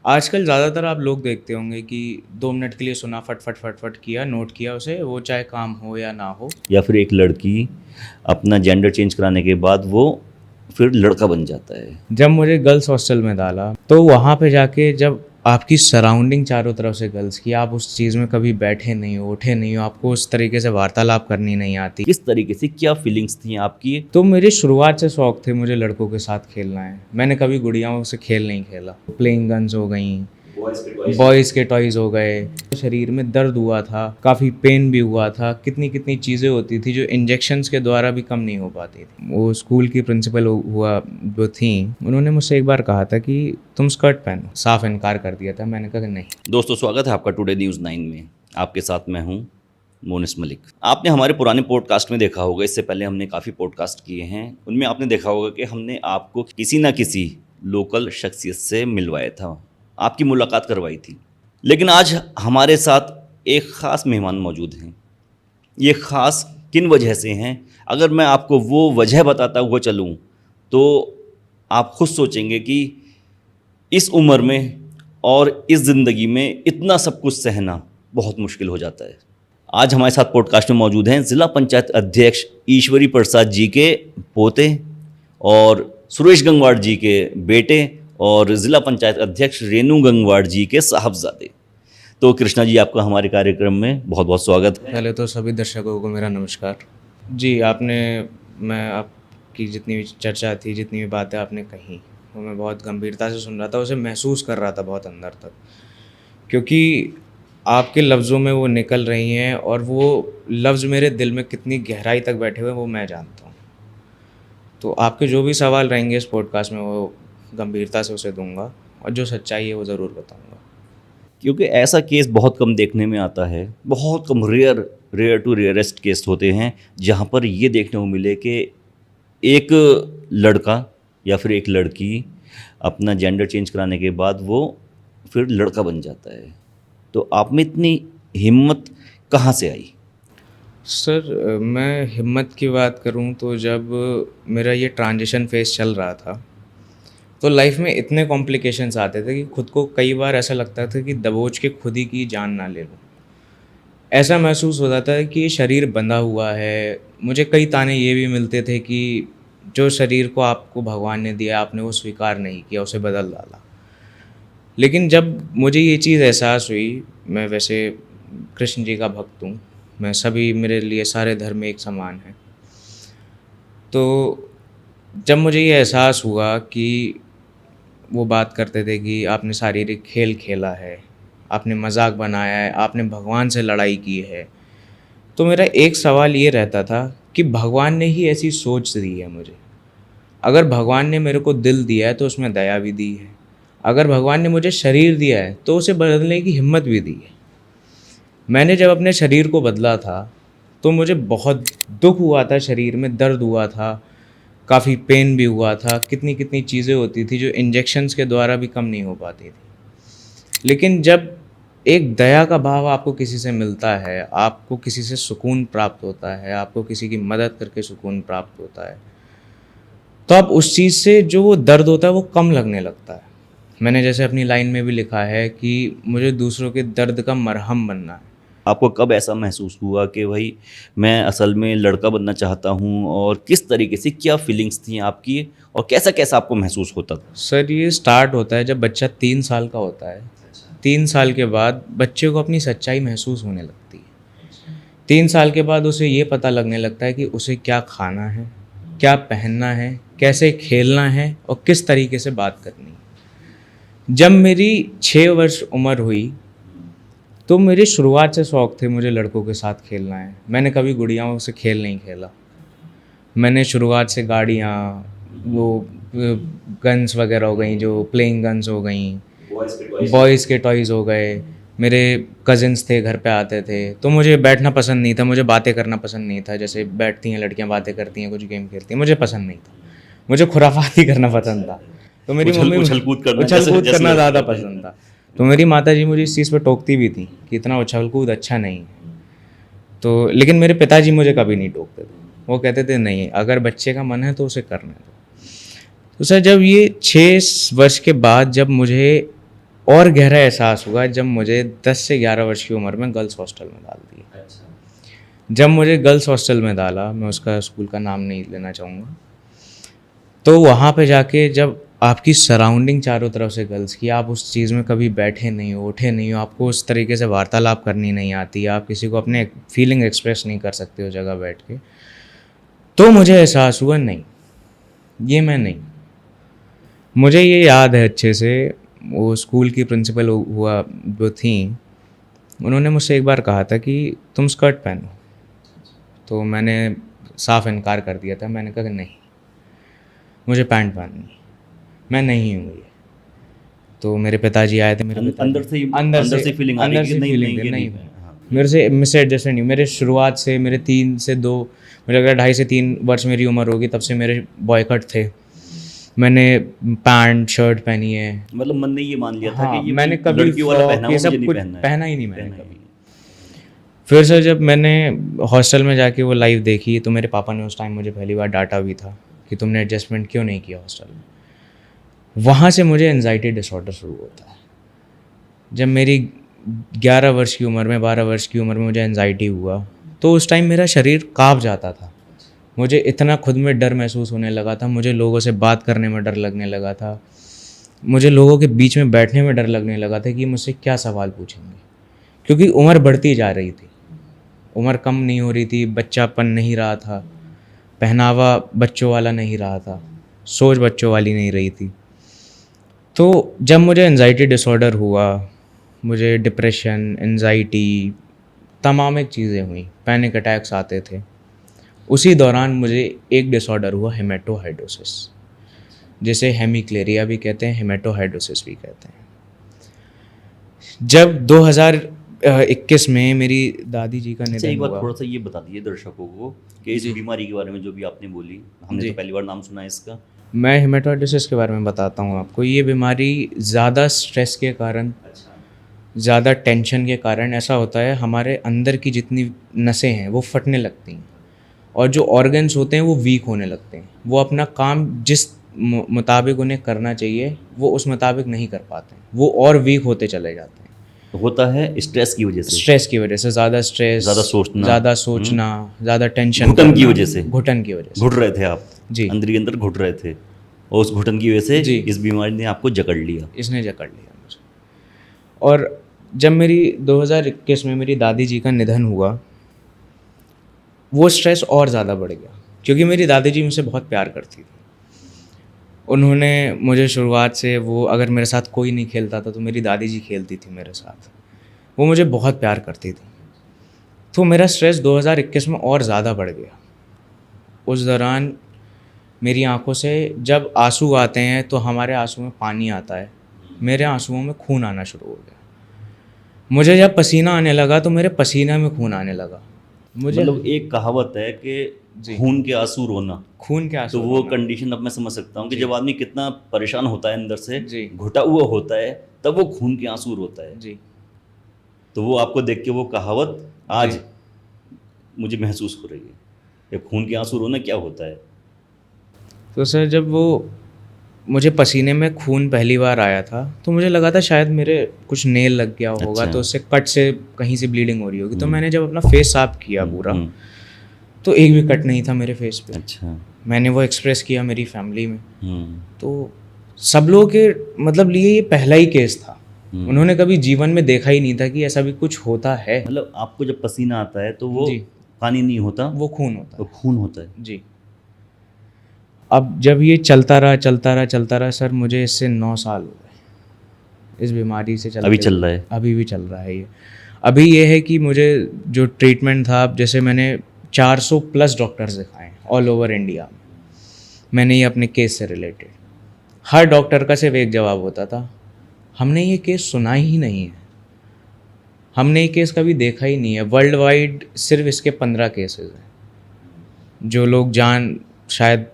आजकल ज़्यादातर आप लोग देखते होंगे कि 2 मिनट के लिए सुना, फट, फट, फट, फट किया, नोट किया उसे, वो चाहे काम हो या ना हो। या फिर एक लड़की अपना जेंडर चेंज कराने के बाद वो फिर लड़का बन जाता है। जब मुझे गर्ल्स हॉस्टल में डाला, तो वहाँ पे जाके जब आपकी सराउंडिंग चारों तरफ से गर्ल्स की, आप उस चीज़ में कभी बैठे नहीं हो, उठे नहीं हो, आपको उस तरीके से वार्तालाप करनी नहीं आती। किस तरीके से, क्या फीलिंग्स थी आपकी? तो मेरी शुरुआत से शौक थे मुझे लड़कों के साथ खेलना है। मैंने कभी गुड़ियाओं से खेल नहीं खेला। प्लेइंग गन्स हो गई, बॉयज़ के टॉयज़ हो गए। शरीर में दर्द हुआ था, काफ़ी पेन भी हुआ था, कितनी कितनी चीज़ें होती थी जो इंजेक्शंस के द्वारा भी कम नहीं हो पाती थी। वो स्कूल की प्रिंसिपल हुआ जो थी, उन्होंने मुझसे एक बार कहा था कि तुम स्कर्ट पहनो। साफ इनकार कर दिया था। मैंने कहा कि नहीं। दोस्तों, स्वागत है आपका टुडे न्यूज़ 9 में। आपके साथ मैं हूं मोनिस मलिक। आपने हमारे पुराने पॉडकास्ट में देखा होगा, इससे पहले हमने काफ़ी पॉडकास्ट किए हैं, उनमें आपने देखा होगा कि हमने आपको किसी ना किसी लोकल शख्सियत से मिलवाया था, आपकी मुलाकात करवाई थी। लेकिन आज हमारे साथ एक ख़ास मेहमान मौजूद हैं। ये ख़ास किन वजह से हैं, अगर मैं आपको वो वजह बताता हुआ चलूँ तो आप खुद सोचेंगे कि इस उम्र में और इस ज़िंदगी में इतना सब कुछ सहना बहुत मुश्किल हो जाता है। आज हमारे साथ पॉडकास्ट में मौजूद हैं ज़िला पंचायत अध्यक्ष ईश्वरी प्रसाद जी के पोते और सुरेश गंगवार जी के बेटे और ज़िला पंचायत अध्यक्ष रेणु गंगवार जी के साहबजादे। तो कृष्णा जी, आपका हमारे कार्यक्रम में बहुत बहुत स्वागत है। पहले तो सभी दर्शकों को मेरा नमस्कार जी। मैं आपकी जितनी भी चर्चा थी, जितनी भी बातें आपने कही, वो मैं बहुत गंभीरता से सुन रहा था, उसे महसूस कर रहा था बहुत अंदर तक, क्योंकि आपके लफ्ज़ों में वो निकल रही हैं और वो लफ्ज़ मेरे दिल में कितनी गहराई तक बैठे हुए वो मैं जानता हूँ। तो आपके जो भी सवाल रहेंगे इस पॉडकास्ट में, वो गंभीरता से उसे दूंगा और जो सच्चाई है वो ज़रूर बताऊंगा। क्योंकि ऐसा केस बहुत कम देखने में आता है, बहुत कम, रेयर टू रेयरेस्ट केस होते हैं जहाँ पर ये देखने को मिले कि एक लड़का या फिर एक लड़की अपना जेंडर चेंज कराने के बाद वो फिर लड़का बन जाता है। तो आप में इतनी हिम्मत कहाँ से आई? सर, मैं हिम्मत की बात करूं तो जब मेरा ये ट्रांजिशन फेज़ चल रहा था, तो लाइफ में इतने कॉम्प्लिकेशंस आते थे कि खुद को कई बार ऐसा लगता था कि दबोच के खुद ही की जान ना ले लूँ। ऐसा महसूस होता था कि ये शरीर बंधा हुआ है। मुझे कई ताने ये भी मिलते थे कि जो शरीर को आपको भगवान ने दिया, आपने वो स्वीकार नहीं किया, उसे बदल डाला। लेकिन जब मुझे ये चीज़ एहसास हुई, मैं वैसे कृष्ण जी का भक्त हूँ, मैं सभी, मेरे लिए सारे धर्म एक समान हैं। तो जब मुझे ये एहसास हुआ कि वो बात करते थे कि आपने शारीरिक खेल खेला है, आपने मजाक बनाया है, आपने भगवान से लड़ाई की है, तो मेरा एक सवाल ये रहता था कि भगवान ने ही ऐसी सोच दी है मुझे। अगर भगवान ने मेरे को दिल दिया है तो उसमें दया भी दी है। अगर भगवान ने मुझे शरीर दिया है तो उसे बदलने की हिम्मत भी दी है। मैंने जब अपने शरीर को बदला था तो मुझे बहुत दुख हुआ था, शरीर में दर्द हुआ था, काफ़ी पेन भी हुआ था, कितनी कितनी चीज़ें होती थी जो इंजेक्शंस के द्वारा भी कम नहीं हो पाती थी। लेकिन जब एक दया का भाव आपको किसी से मिलता है, आपको किसी से सुकून प्राप्त होता है, आपको किसी की मदद करके सुकून प्राप्त होता है, तो आप उस चीज़ से जो वो दर्द होता है वो कम लगने लगता है। मैंने जैसे अपनी लाइन में भी लिखा है कि मुझे दूसरों के दर्द का मरहम बनना है। आपको कब ऐसा महसूस हुआ कि भाई मैं असल में लड़का बनना चाहता हूँ, और किस तरीके से, क्या फीलिंग्स थी आपकी और कैसा कैसा आपको महसूस होता था? सर, ये स्टार्ट होता है जब बच्चा 3 साल का होता है। 3 साल के बाद बच्चे को अपनी सच्चाई महसूस होने लगती है। 3 साल के बाद उसे ये पता लगने लगता है कि उसे क्या खाना है, क्या पहनना है, कैसे खेलना है और किस तरीके से बात करनी है। जब मेरी 6 वर्ष उम्र हुई, तो मेरी शुरुआत से शौक थे मुझे लड़कों के साथ खेलना है। मैंने कभी गुड़ियाओं से खेल नहीं खेला। मैंने शुरुआत से गाड़ियाँ, वो गन्स वगैरह हो गई, जो प्लेइंग गन्स हो गई, बॉयज़ के टॉयज़ हो गए। मेरे कज़िन्स थे, घर पे आते थे, तो मुझे बैठना पसंद नहीं था, मुझे बातें करना पसंद नहीं था। जैसे बैठती हैं लड़कियां, बातें करती हैं, कुछ गेम खेलती हैं, मुझे पसंद नहीं था। मुझे खुराफाती करना पसंद था। तो मेरी मम्मी उछल कूद करना, उछल जैसे कूद जैसे करना लड़के ज़्यादा होते हैं। पसंद था। तो मेरी माता जी मुझे इस चीज़ पे टोकती भी थी कि इतना उछल कूद अच्छा नहीं है। तो लेकिन मेरे पिताजी मुझे कभी नहीं टोकते थे। वो कहते थे नहीं, अगर बच्चे का मन है तो उसे करने दो। तो सर, जब ये 6 वर्ष के बाद जब मुझे और गहरा एहसास हुआ जब मुझे 10 से 11 वर्ष की उम्र में गर्ल्स हॉस्टल में डाल दिया। जब मुझे गर्ल्स हॉस्टल में डाला, मैं उसका स्कूल का नाम नहीं लेना चाहूँगा, तो वहाँ पे जाके जब आपकी सराउंडिंग चारों तरफ से गर्ल्स की, आप उस चीज़ में कभी बैठे नहीं हो, उठे नहीं हो, आपको उस तरीके से वार्तालाप करनी नहीं आती, आप किसी को अपने फीलिंग एक्सप्रेस नहीं कर सकते हो जगह बैठ के, तो मुझे एहसास हुआ नहीं, ये मैं नहीं। मुझे ये याद है अच्छे से, वो स्कूल की प्रिंसिपल हुआ जो थी, उन्होंने मुझसे एक बार कहा था कि तुम स्कर्ट पहनो, तो मैंने साफ इनकार कर दिया था। मैंने कहा कि नहीं, मुझे पैंट पहननी, मैं नहीं हूँ ये। तो मेरे पिताजी आए थे, मेरे पिताजी अंदर से फीलिंग आ रही है कि नहीं फीलिंग ये नहीं, हाँ। मेरे से मिस एडजस्टमेंट नहीं। मेरे शुरुआत से, मेरे 3 से 2, मुझे लग रहा है 2.5 से 3 वर्ष मेरी उम्र होगी, तब से मेरे बॉयकट थे। मैंने पैंट शर्ट पहनी है, मतलब मन ने ये मान लिया था हाँ, कि ये मैंने कभी लड़कियों वाला फ्रॉक पहनावा ये मुझे सब नहीं कुछ पहनना है। पहना ही नहीं मैंने पहना ही कभी। नहीं। फिर सर जब मैंने हॉस्टल में जाके वो लाइव देखी, तो मेरे पापा ने उस टाइम मुझे पहली बार डांटा भी था कि तुमने एडजस्टमेंट क्यों नहीं किया हॉस्टल में। वहाँ से मुझे एनजाइटी डिसऑर्डर शुरू होता है। जब मेरी 11 वर्ष की उम्र में, 12 वर्ष की उम्र में मुझे एनजाइटी हुआ, तो उस टाइम मेरा शरीर काँप जाता था। मुझे इतना खुद में डर महसूस होने लगा था, मुझे लोगों से बात करने में डर लगने लगा था, मुझे लोगों के बीच में बैठने में डर लगने लगा था कि मुझसे क्या सवाल पूछेंगे, क्योंकि उम्र बढ़ती जा रही थी, उम्र कम नहीं हो रही थी, बच्चापन नहीं रहा था, पहनावा बच्चों वाला नहीं रहा था, सोच बच्चों वाली नहीं रही थी। तो जब मुझे एनजाइटी डिसऑर्डर हुआ, मुझे डिप्रेशन, एनजाइटी, तमाम एक चीज़ें हुई, पैनिक अटैक्स आते थे। उसी दौरान मुझे एक डिसऑर्डर हुआ, हेमेटोहाइड्रोसिस, जिसे हेमिक्लेरिया भी कहते हैं, हेमेटोहाइड्रोसिस भी कहते हैं। जब 2021 में मेरी दादी जी का अच्छा, निधन एक बार हुआ। थोड़ा सा ये बता दीजिए दर्शकों को कि इस बीमारी के बारे में जो भी आपने बोली, हमने जी। तो पहली बार नाम सुना है इसका। मैं हेमेटोहाइड्रोसिस के बारे में बताता हूँ आपको। ये बीमारी ज़्यादा स्ट्रेस के कारण, ज़्यादा टेंशन के कारण ऐसा होता है, हमारे अंदर की जितनी नसें हैं वो फटने लगती हैं, और जो ऑर्गन्स होते हैं वो वीक होने लगते हैं। वो अपना काम जिस मुताबिक उन्हें करना चाहिए वो उस मुताबिक नहीं कर पाते हैं, वो और वीक होते चले जाते हैं। तो होता है स्ट्रेस की वजह से, स्ट्रेस की वजह से, ज़्यादा स्ट्रेस, ज़्यादा सोचना, ज़्यादा टेंशन, घुटन की वजह से, घुटन की वजह से घुट रहे थे आप जी, अंदर ही अंदर घुट रहे थे, और उस घुटन की वजह से जी, इस बीमारी ने आपको जकड़ लिया। इसने जकड़ लिया मुझे। और जब मेरी 2021 में मेरी दादी जी का निधन हुआ, वो स्ट्रेस और ज़्यादा बढ़ गया, क्योंकि मेरी दादी जी मुझसे बहुत प्यार करती थी। उन्होंने मुझे शुरुआत से, वो अगर मेरे साथ कोई नहीं खेलता था तो मेरी दादी जी खेलती थी मेरे साथ, वो मुझे बहुत प्यार करती थी। तो मेरा स्ट्रेस 2021 में और ज़्यादा बढ़ गया। उस दौरान मेरी आंखों से जब आंसू आते हैं तो हमारे आंसू में पानी आता है, मेरे आंसुओं में खून आना शुरू हो गया। मुझे जब पसीना आने लगा तो मेरे पसीने में खून आने लगा। मुझे मतलब एक कहावत है कि खून के आंसू रोना, खून के आंसू तो वो रोना। कंडीशन अब मैं समझ सकता हूँ कि जब आदमी कितना परेशान होता है अंदर से, जी। घुटा हुआ होता है, तब वो खून के आंसू रोता है। जी। तो वो आपको देख के वो कहावत आज मुझे महसूस हो रही है कि खून के आंसू रोना क्या होता है। तो सर जब वो मुझे पसीने में खून पहली बार आया था तो मुझे लगा था शायद मेरे कुछ नेल लग गया होगा, अच्छा। तो उससे कट से कहीं से ब्लीडिंग हो रही होगी। तो मैंने जब अपना फेस साफ किया पूरा, हम्म, तो एक भी कट नहीं था मेरे फेस पे। अच्छा। मैंने वो एक्सप्रेस किया मेरी फैमिली में, हम्म, तो सब लोगों के मतलब लिए ये पहला ही केस था। उन्होंने कभी जीवन में देखा ही नहीं था कि ऐसा भी कुछ होता है। मतलब आपको जब पसीना आता है तो वो जी। पानी नहीं होता, वो खून होता वो है। खून होता है। जी। अब जब ये चलता रहा सर, मुझे इससे 9 साल हो गए इस बीमारी से चलते अभी चल हुए। रहा है? अभी भी चल रहा है ये। अभी ये है कि मुझे जो ट्रीटमेंट था, अब जैसे मैंने 400 प्लस डॉक्टर्स दिखाए ऑल ओवर इंडिया में, मैंने ये अपने केस से रिलेटेड, हर डॉक्टर का सिर्फ एक जवाब होता था, हमने ये केस सुना ही नहीं है, हमने ये केस कभी देखा ही नहीं है। वर्ल्ड वाइड सिर्फ इसके 15 केसेस हैं जो लोग शायद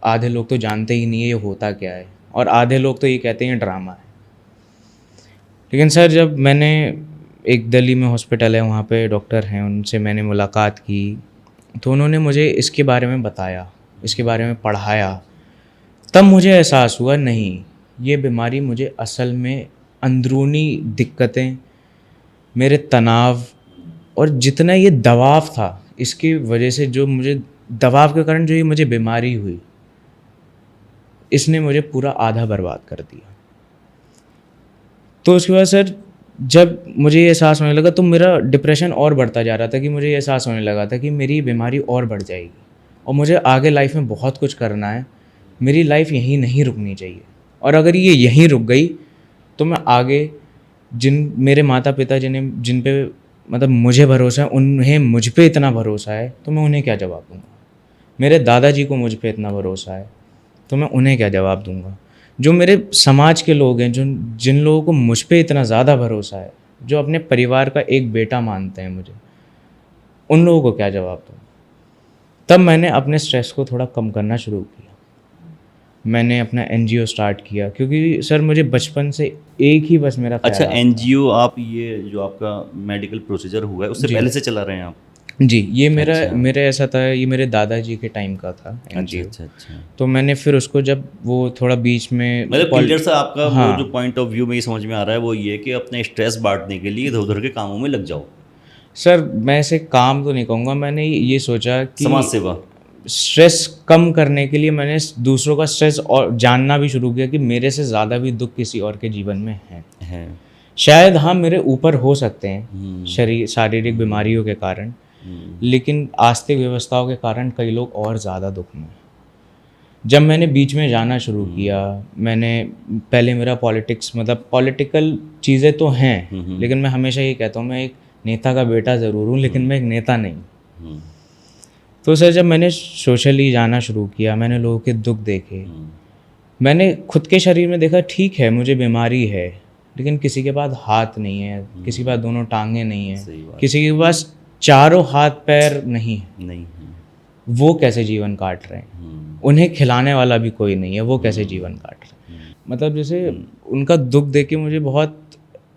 आधे लोग तो जानते ही नहीं है ये होता क्या है, और आधे लोग तो ये कहते हैं ड्रामा है। लेकिन सर जब मैंने एक दिल्ली में हॉस्पिटल है, वहाँ पे डॉक्टर हैं, उनसे मैंने मुलाकात की, तो उन्होंने मुझे इसके बारे में बताया, इसके बारे में पढ़ाया, तब मुझे एहसास हुआ नहीं, ये बीमारी मुझे असल में अंदरूनी दिक्कतें, मेरे तनाव और जितना ये दबाव था, इसकी वजह से जो मुझे दबाव के कारण जो ये मुझे बीमारी हुई, इसने मुझे पूरा आधा बर्बाद कर दिया। तो उसके बाद सर जब मुझे ये एहसास होने लगा तो मेरा डिप्रेशन और बढ़ता जा रहा था कि मुझे ये एहसास होने लगा था कि मेरी बीमारी और बढ़ जाएगी और मुझे आगे लाइफ में बहुत कुछ करना है, मेरी लाइफ यहीं नहीं रुकनी चाहिए। और अगर ये यहीं रुक गई तो मैं आगे जिन मेरे माता पिता जिन पे मतलब मुझे भरोसा है, उन्हें मुझ पे इतना भरोसा है, तो मैं उन्हें क्या जवाब दूँगा। मेरे दादाजी को मुझ पे इतना भरोसा है तो मैं उन्हें क्या जवाब दूँगा। जो मेरे समाज के लोग हैं, जिन लोगों को मुझ पे इतना ज़्यादा भरोसा है, जो अपने परिवार का एक बेटा मानते हैं मुझे, उन लोगों को क्या जवाब दूँ। तब मैंने अपने स्ट्रेस को थोड़ा कम करना शुरू किया। मैंने अपना एनजीओ स्टार्ट किया क्योंकि सर मुझे बचपन से एक ही बस मेरा अच्छा, ख्याल एनजीओ आप ये जो आपका मेडिकल प्रोसीजर हुआ है उससे जी। पहले से चला रहे हैं आप? जी, ये अच्छा। मेरा ऐसा था, ये मेरे दादाजी के टाइम का था अच्छा एनजीओ। अच्छा अच्छा। तो मैंने फिर उसको जब वो थोड़ा बीच में मतलब क्लियर सा आपका वो हाँ। जो पॉइंट ऑफ व्यू में ये समझ में आ रहा है वो ये कि अपने स्ट्रेस बांटने के लिए इधर उधर के कामों में लग जाओ। सर मैं ऐसे काम तो नहीं कहूँगा, मैंने ये सोचा कि समाज सेवा। स्ट्रेस कम करने के लिए मैंने दूसरों का स्ट्रेस और जानना भी शुरू किया कि मेरे से ज़्यादा भी दुख किसी और के जीवन में है। शायद हाँ मेरे ऊपर हो सकते हैं शारीरिक बीमारियों के कारण, लेकिन आर्थिक व्यवस्थाओं के कारण कई लोग और ज़्यादा दुख में हैं। जब मैंने बीच में जाना शुरू किया, मैंने पहले मेरा पॉलिटिक्स मतलब पॉलिटिकल चीज़ें तो हैं, लेकिन मैं हमेशा ये कहता हूँ मैं एक नेता का बेटा ज़रूर हूँ, लेकिन मैं एक नेता नहीं। तो सर जब मैंने सोशली जाना शुरू किया, मैंने लोगों के दुख देखे, मैंने खुद के शरीर में देखा ठीक है मुझे बीमारी है, लेकिन किसी के पास हाथ नहीं है, किसी के पास दोनों टांगें नहीं है, किसी के पास चारों हाथ पैर नहीं है, वो कैसे जीवन काट रहे हैं। उन्हें खिलाने वाला भी कोई नहीं है, वो कैसे जीवन काट रहे हैं। मतलब जैसे उनका दुख देख के मुझे बहुत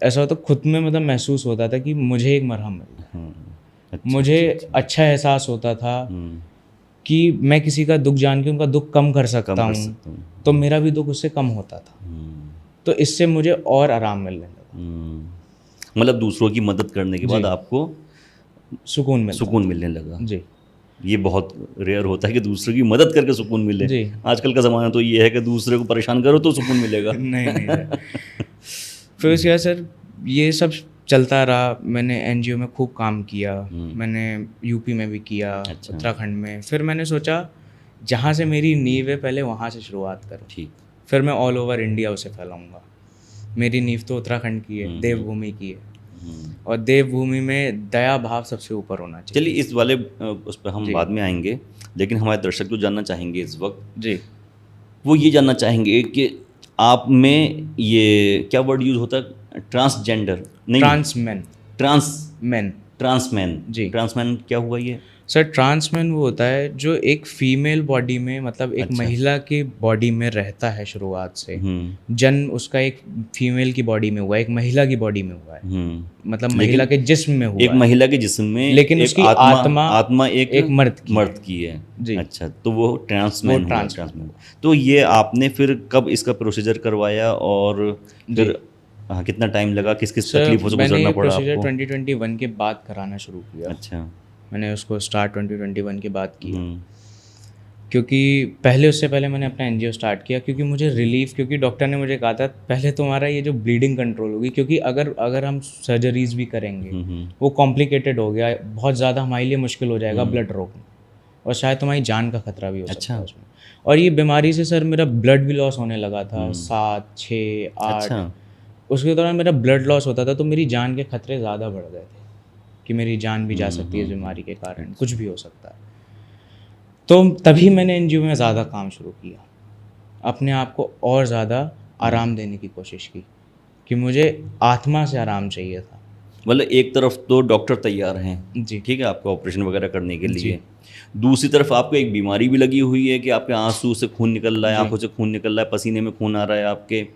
ऐसा होता खुद में मतलब महसूस होता था कि मुझे एक मरहम मिल, मुझे अच्छा एहसास होता था कि मैं किसी का दुख जान के उनका दुख कम कर सकता हूँ, तो मेरा भी दुख उससे कम होता था। तो इससे मुझे और आराम मिलने लगा। मतलब दूसरों की मदद करने के बाद आपको सुकून मिलने लगा। जी, ये बहुत रेयर होता है कि दूसरे की मदद करके सुकून मिले। जी। आजकल का ज़माना तो ये है कि दूसरे को परेशान करो तो सुकून मिलेगा। नहीं सर। फिर उसके बाद सर ये सब चलता रहा, मैंने एनजीओ में खूब काम किया, मैंने यूपी में भी किया, उत्तराखंड में। फिर मैंने सोचा जहाँ से मेरी नींव है पहले वहाँ से शुरुआत करूँ, ठीक, फिर मैं ऑल ओवर इंडिया उसे फैलाऊँगा। मेरी नींव तो उत्तराखंड की है, देवभूमि की है, और देवभूमि में दया भाव सबसे ऊपर होना चाहिए। चलिए इस वाले उस पर हम बाद में आएंगे, लेकिन हमारे दर्शक जो जानना चाहेंगे इस वक्त जी, वो ये जानना चाहेंगे कि आप में ये क्या वर्ड यूज़ होता है, ट्रांसजेंडर नहीं, ट्रांसमैन जी, ट्रांसमैन क्या हुआ ये सर? ट्रांसमैन वो होता है जो एक फीमेल बॉडी में मतलब एक महिला की बॉडी में रहता है शुरुआत से, जन्म उसका एक फीमेल की बॉडी में हुआ है, एक महिला की बॉडी में हुआ है, मतलब महिला के जिस्म में हुआ है, एक महिला के जिस्म में, लेकिन उसकी आत्मा एक मर्द की है जी। अच्छा, तो वो ट्रांसमैन ट्रांसमैन। तो ये आपने फिर कब इसका प्रोसीजर करवाया और फिर कितना टाइम लगा, किस किस तकलीफों से गुजरना पड़ा आपको? 2021 के बाद कराना शुरू किया। अच्छा, मैंने उसको स्टार्ट 2021 के बाद किया, क्योंकि उससे पहले मैंने अपना एनजीओ स्टार्ट किया क्योंकि मुझे रिलीफ, क्योंकि डॉक्टर ने मुझे कहा था पहले तुम्हारा ये जो ब्लीडिंग कंट्रोल होगी, क्योंकि अगर हम सर्जरीज भी करेंगे वो कॉम्प्लिकेटेड हो गया, बहुत ज़्यादा हमारे लिए मुश्किल हो जाएगा ब्लड रोकना, और शायद तुम्हारी जान का खतरा भी हो सकता है उसमें। और ये बीमारी से सर मेरा ब्लड भी लॉस होने लगा था, 7, 6, 8, उसके दौरान मेरा ब्लड लॉस होता था, तो मेरी जान के खतरे ज़्यादा बढ़ गए थे कि मेरी जान भी जा सकती है इस बीमारी के कारण, कुछ भी हो सकता है। तो तभी मैंने एनजीओ में ज़्यादा काम शुरू किया, अपने आप को और ज़्यादा आराम देने की कोशिश की कि मुझे आत्मा से आराम चाहिए था। मतलब एक तरफ तो डॉक्टर तैयार हैं जी, ठीक है, आपका ऑपरेशन वगैरह करने के लिए, दूसरी तरफ आपको एक बीमारी भी लगी हुई है कि आपके आंसू से खून निकल रहा है, आंखों से खून निकल रहा है, पसीने में खून आ रहा है आपके,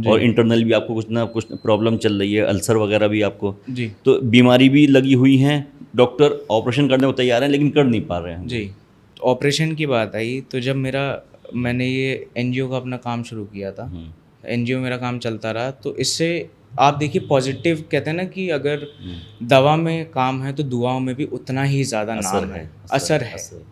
और इंटरनल भी आपको कुछ ना कुछ प्रॉब्लम चल रही है, अल्सर वगैरह भी आपको जी, तो बीमारी भी लगी हुई है, डॉक्टर ऑपरेशन करने को तैयार हैं लेकिन कर नहीं पा रहे हैं जी। तो ऑपरेशन की बात आई तो जब मैंने ये एनजीओ का अपना काम शुरू किया था, एनजीओ मेरा काम चलता रहा, तो इससे आप देखिए पॉजिटिव कहते हैं ना कि अगर दवा में काम है तो दुआओं में भी उतना ही ज़्यादा असर नाम है, है, असर है। असर।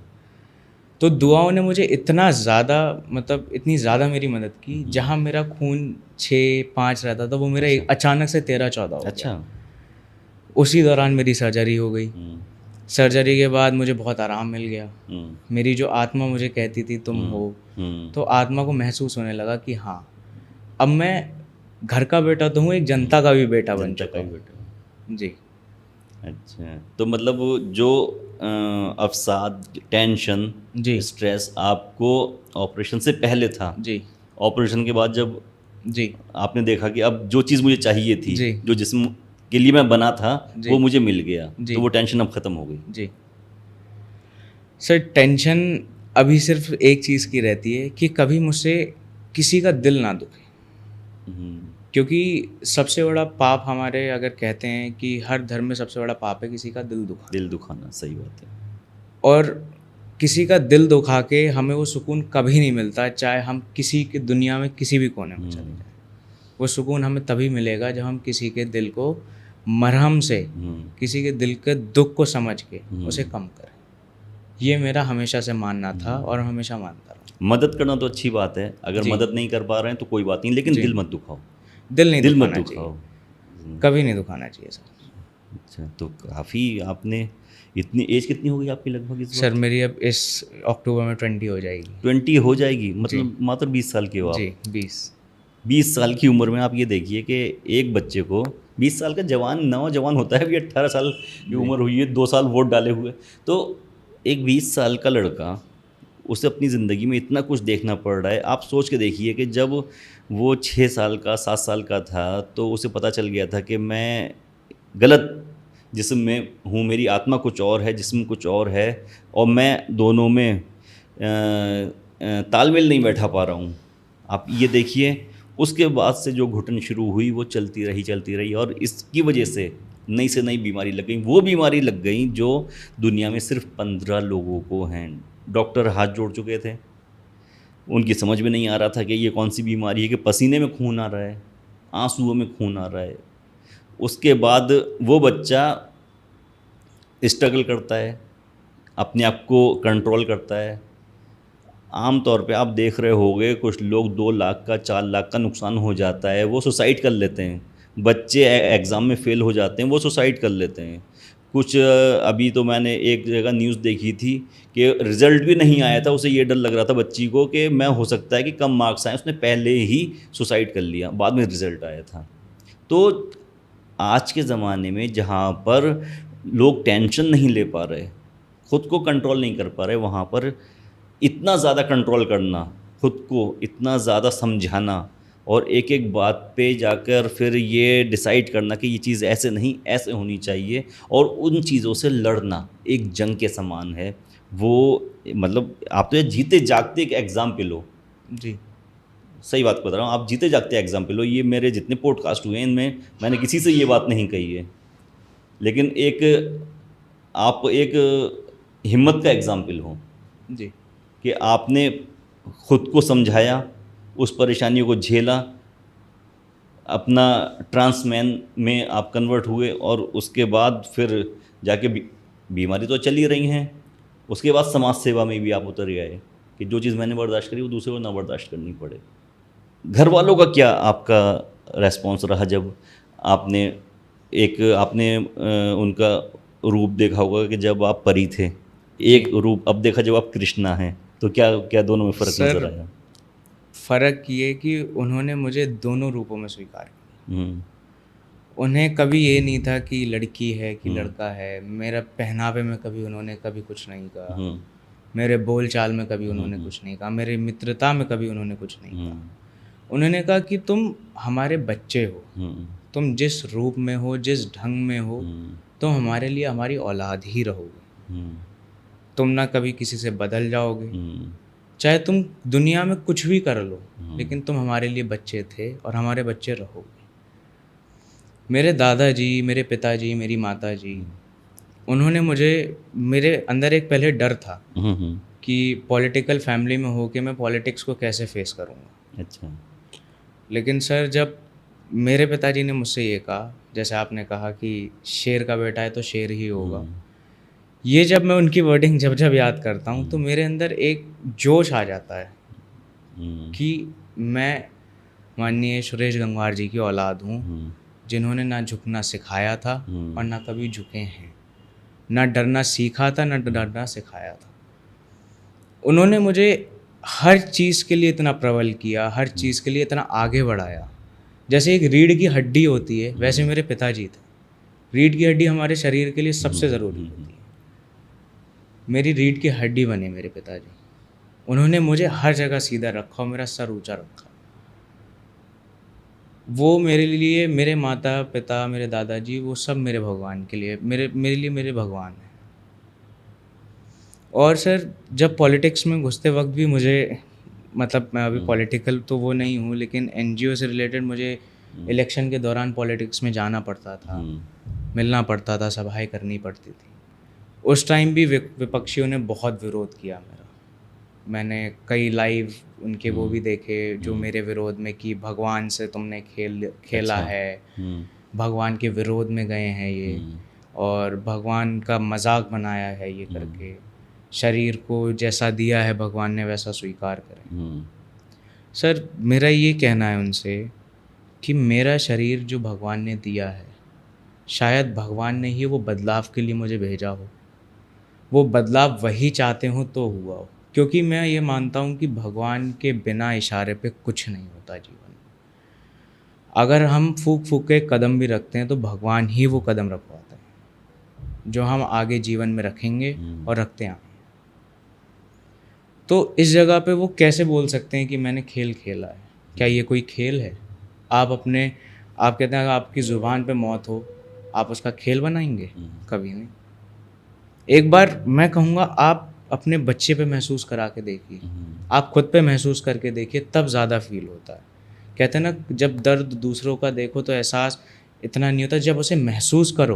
तो दुआओं ने मुझे इतना ज़्यादा मतलब इतनी ज़्यादा मेरी मदद की, जहाँ मेरा खून 6-5 रहता था वो मेरा अचानक से 13-14 हो गया। अच्छा। उसी दौरान मेरी सर्जरी हो गई। सर्जरी के बाद मुझे बहुत आराम मिल गया। मेरी जो आत्मा मुझे कहती थी तुम हो, तो आत्मा को महसूस होने लगा कि हाँ, अब मैं घर का बेटा तो हूँ, एक जनता का भी बेटा बन जनता चुका का ही हूँ। बेटा। जी, अच्छा, तो मतलब वो जो अवसाद, टेंशन, जी, स्ट्रेस आपको ऑपरेशन से पहले था, जी, ऑपरेशन के बाद जब जी, आपने देखा कि अब जो चीज़ मुझे चाहिए थी, जी, जो जिस्म के लिए मैं बना था, वो जी, मुझे मिल गया, जी, तो वो टेंशन अब ख़त्म हो गई। जी। सर टेंशन अभी सिर्फ़ एक चीज़ की रहती है कि कभी मुझसे किसी का दिल ना दुखे। हम्म, क्योंकि सबसे बड़ा पाप हमारे अगर कहते हैं कि हर धर्म में सबसे बड़ा पाप है किसी का दिल दुखाना। दिल दुखाना, सही बात है। और किसी का दिल दुखा के हमें वो सुकून कभी नहीं मिलता, चाहे हम किसी की दुनिया में किसी भी कोने में चले जाएं। वो सुकून हमें तभी मिलेगा जब हम किसी के दिल को मरहम से, किसी के दिल के दुख को समझ के उसे कम करें। ये मेरा हमेशा से मानना था और हमेशा मानता रहा। मदद करना तो अच्छी बात है, अगर जी, मदद नहीं कर पा रहे हैं तो कोई बात नहीं, लेकिन जी, दिल मत दुखाओ, दिल नहीं दिल मत दुखाना चाहिए, दुखाओ। कभी नहीं दुखाना चाहिए सर। अच्छा, तो काफ़ी आपने, इतनी एज कितनी हो गई आपकी लगभग इस सर वक्त? मेरी अब इस अक्टूबर में 20 हो जाएगी। 20 हो जाएगी, जी, मतलब मात्र 20 साल के हो जी, आप। 20। 20 साल की उम्र में आप ये देखिए कि एक बच्चे को, 20 साल का जवान, नौजवान होता है, अभी 18 साल की जी, उम्र हुई है, 2 साल वोट डाले हुए, तो एक 20 साल का लड़का, उसे अपनी ज़िंदगी में इतना कुछ देखना पड़ रहा है। आप सोच के देखिए कि जब वो 6 साल का, 7 साल का था, तो उसे पता चल गया था कि मैं गलत जिस्म में हूँ, मेरी आत्मा कुछ और है, जिस्म कुछ और है, और मैं दोनों में तालमेल नहीं बैठा पा रहा हूँ। आप ये देखिए, उसके बाद से जो घुटन शुरू हुई वो चलती रही, और इसकी वजह से नई बीमारी लग गई, वो बीमारी लग गई जो दुनिया में सिर्फ 15 लोगों को हैं। डॉक्टर हाथ जोड़ चुके थे, उनकी समझ में नहीं आ रहा था कि ये कौन सी बीमारी है, कि पसीने में खून आ रहा है, आंसुओं में खून आ रहा है। उसके बाद वो बच्चा स्ट्रगल करता है, अपने आप को कंट्रोल करता है। आम तौर पे आप देख रहे होंगे, कुछ लोग 2 लाख का, 4 लाख का नुकसान हो जाता है, वो सुसाइड कर लेते हैं। बच्चे एग्ज़ाम में फ़ेल हो जाते हैं, वो सुसाइड कर लेते हैं। कुछ अभी तो मैंने एक जगह न्यूज़ देखी थी कि रिज़ल्ट भी नहीं आया था, उसे ये डर लग रहा था बच्ची को कि मैं, हो सकता है कि कम मार्क्स आएँ, उसने पहले ही सुसाइड कर लिया, बाद में रिज़ल्ट आया था। तो आज के ज़माने में जहाँ पर लोग टेंशन नहीं ले पा रहे, खुद को कंट्रोल नहीं कर पा रहे, वहाँ पर इतना ज़्यादा कंट्रोल करना, खुद को इतना ज़्यादा समझाना, और एक एक बात पे जाकर फिर ये डिसाइड करना कि ये चीज़ ऐसे नहीं, ऐसे होनी चाहिए, और उन चीज़ों से लड़ना एक जंग के समान है। वो मतलब आप तो ये जीते जागते एक एग्ज़ाम पे लो, जी, सही बात बता रहा हूँ, आप जीते जागते एग्ज़ाम पे लो। ये मेरे जितने पॉडकास्ट हुए हैं, इनमें मैंने किसी से ये बात नहीं कही है, लेकिन एक, आप एक हिम्मत का एग्ज़ाम्पल हो जी, कि आपने खुद को समझाया, उस परेशानियों को झेला, अपना ट्रांसमैन में आप कन्वर्ट हुए, और उसके बाद फिर जाके बीमारी तो चल ही रही हैं, उसके बाद समाज सेवा में भी आप उतर गए कि जो चीज़ मैंने बर्दाश्त करी वो दूसरे को ना बर्दाश्त करनी पड़े। घर वालों का क्या आपका रेस्पॉन्स रहा जब आपने आपने उनका रूप देखा होगा कि जब आप परी थे, जी। एक रूप अब देखा जब आप कृष्णा हैं, तो क्या क्या दोनों में फ़र्क नज़र सर आया? फ़र्क ये कि उन्होंने मुझे दोनों रूपों में स्वीकार किया। हुँ, उन्हें कभी ये नहीं था कि लड़की है कि हुँ, लड़का है। मेरा पहनावे में कभी उन्होंने कभी कुछ नहीं कहा। हुँ, मेरे बोल-चाल में कभी हुँ, उन्होंने हुँ, कुछ नहीं कहा। मेरी मित्रता में कभी उन्होंने कुछ नहीं हुँ, कहा। उन्होंने कहा कि तुम हमारे बच्चे हो। हुँ, तुम जिस रूप में हो, जिस ढंग में हो, हुँ, तुम हमारे लिए हमारी औलाद ही रहोगे। हुँ, तुम ना कभी किसी से बदल जाओगे। हुँ, चाहे तुम दुनिया में कुछ भी कर लो, हुँ, लेकिन तुम हमारे लिए बच्चे थे और हमारे बच्चे रहोगे। मेरे दादाजी, मेरे पिताजी, मेरी माताजी, उन्होंने मुझे, मेरे अंदर एक पहले डर था हुँ, हुँ, कि पॉलिटिकल फैमिली में होके मैं पॉलिटिक्स को कैसे फेस करूँगा। अच्छा, लेकिन सर जब मेरे पिताजी ने मुझसे ये कहा, जैसे आपने कहा कि शेर का बेटा है तो शेर ही होगा। ये जब मैं उनकी वर्डिंग जब याद करता हूँ तो मेरे अंदर एक जोश आ जाता है कि मैं माननीय सुरेश गंगवार जी की औलाद हूँ, जिन्होंने ना झुकना सिखाया था और ना कभी झुके हैं, ना डरना सीखा था ना डरना सिखाया था। उन्होंने मुझे हर चीज़ के लिए इतना प्रबल किया, हर चीज़ के लिए इतना आगे बढ़ाया। जैसे एक रीढ़ की हड्डी होती है, वैसे मेरे पिताजी थे। रीढ़ की हड्डी हमारे शरीर के लिए सबसे ज़रूरी होती है। मेरी रीढ़ की हड्डी बने मेरे पिताजी। उन्होंने मुझे हर जगह सीधा रखा और मेरा सर ऊंचा रखा। वो मेरे लिए, मेरे माता पिता, मेरे दादाजी, वो सब मेरे भगवान के लिए, मेरे लिए मेरे भगवान हैं। और सर जब पॉलिटिक्स में घुसते वक्त भी मुझे, मतलब मैं अभी पॉलिटिकल तो वो नहीं हूँ, लेकिन एनजीओ से रिलेटेड मुझे इलेक्शन के दौरान पॉलिटिक्स में जाना पड़ता था, मिलना पड़ता था, सभाएं करनी पड़ती थी। उस टाइम भी विपक्षियों ने बहुत विरोध किया मेरा। मैंने कई लाइव उनके वो भी देखे जो मेरे विरोध में, कि भगवान से तुमने खेला है, भगवान के विरोध में गए हैं ये, और भगवान का मजाक बनाया है ये करके, शरीर को जैसा दिया है भगवान ने वैसा स्वीकार करें। सर मेरा ये कहना है उनसे कि मेरा शरीर जो भगवान ने दिया है, शायद भगवान ने ही वो बदलाव के लिए मुझे भेजा हो, वो बदलाव वही चाहते हो तो हुआ हो। क्योंकि मैं ये मानता हूँ कि भगवान के बिना इशारे पे कुछ नहीं होता जीवन में। अगर हम फूक फूक के कदम भी रखते हैं तो भगवान ही वो कदम रखवाते हैं जो हम आगे जीवन में रखेंगे और रखते आए। तो इस जगह पे वो कैसे बोल सकते हैं कि मैंने खेल खेला है? क्या ये कोई खेल है? आप कहते हैं अगर आपकी ज़ुबान पे मौत हो, आप उसका खेल बनाएंगे? कभी नहीं। एक बार मैं कहूँगा आप अपने बच्चे पे महसूस करा के देखिए, आप खुद पे महसूस करके देखिए, तब ज़्यादा फील होता है। कहते हैं ना, जब दर्द दूसरों का देखो तो एहसास इतना नहीं होता, जब उसे महसूस करो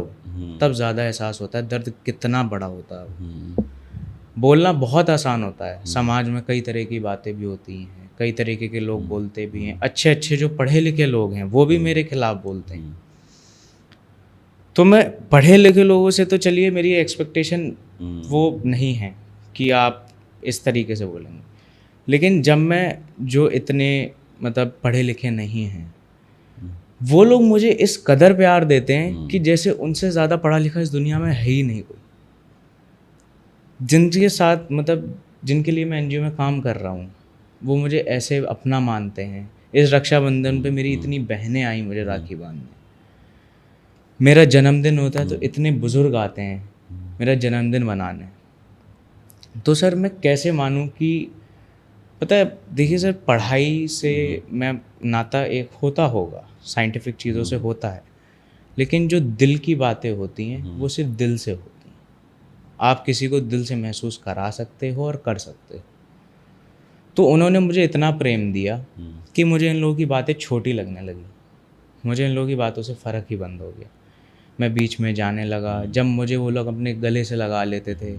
तब ज़्यादा एहसास होता है दर्द कितना बड़ा होता है। बोलना बहुत आसान होता है, समाज में कई तरह की बातें भी होती हैं, कई तरीके के लोग बोलते भी हैं, अच्छे अच्छे जो पढ़े लिखे लोग हैं वो भी मेरे खिलाफ बोलते हैं। तो मैं पढ़े लिखे लोगों से तो चलिए मेरी एक्सपेक्टेशन वो नहीं है कि आप इस तरीके से बोलेंगे, लेकिन जब मैं जो इतने मतलब पढ़े लिखे नहीं हैं, वो लोग मुझे इस कदर प्यार देते हैं कि जैसे उनसे ज़्यादा पढ़ा लिखा इस दुनिया में है ही नहीं कोई। जिनके साथ मतलब जिनके लिए मैं एनजीओ में काम कर रहा हूँ, वो मुझे ऐसे अपना मानते हैं। इस रक्षाबंधन पे मेरी इतनी बहनें आई मुझे राखी बांधने। मेरा जन्मदिन होता है तो इतने बुज़ुर्ग आते हैं मेरा जन्मदिन मनाने। तो सर मैं कैसे मानूं कि, पता है देखिए सर, पढ़ाई से मैं नाता एक होता होगा, साइंटिफिक चीज़ों से होता है, लेकिन जो दिल की बातें होती हैं वो सिर्फ दिल से होती हैं। आप किसी को दिल से महसूस करा सकते हो और कर सकते हो। तो उन्होंने मुझे इतना प्रेम दिया कि मुझे इन लोगों की बातें छोटी लगने लगी, मुझे इन लोगों की बातों से फ़र्क ही बंद हो गया। मैं बीच में जाने लगा। जब मुझे वो लोग अपने गले से लगा लेते थे